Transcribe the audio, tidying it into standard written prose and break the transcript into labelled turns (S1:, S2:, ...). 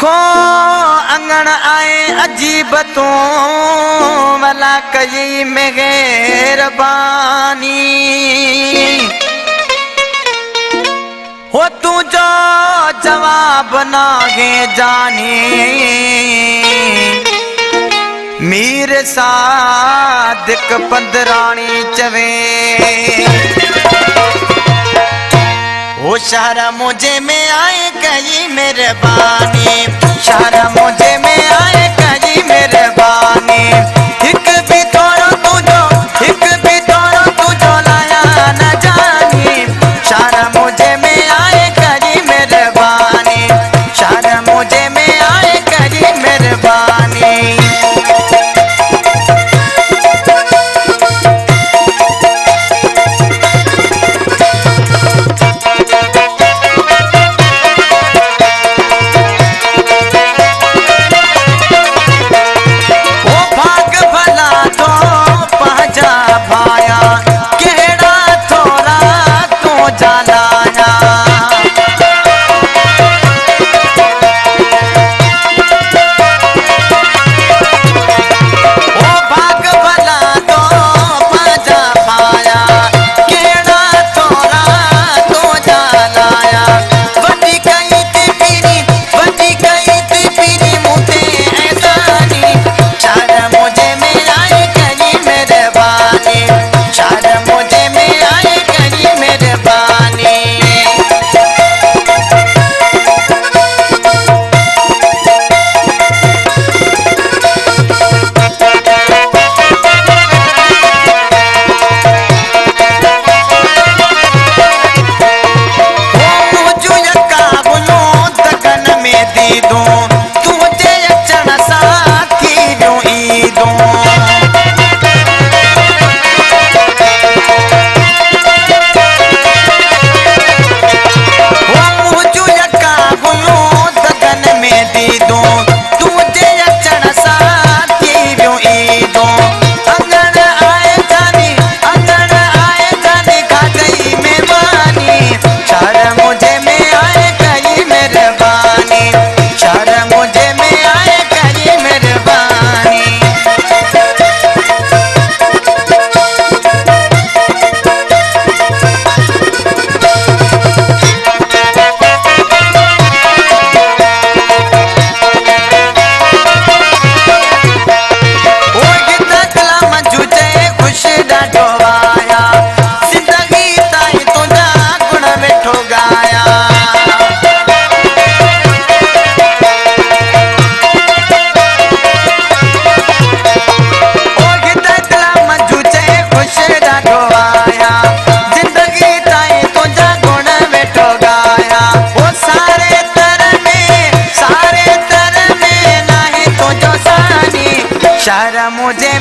S1: खो अंगण आए अजीब तू वाला कई मेहरबानी हो तू जो जवाब नागे जानी मीर सादिक पंदरानी चवे वो शहर मुझे में आए कई मेहरबानी शहर मुझे में आए कई मेहरबानी एक भी तोरो तुझो लाया न जानी शहर मुझे में आए कई मेहरबानी शहर मुझे में आए कई मेहरबानी शहर मुझे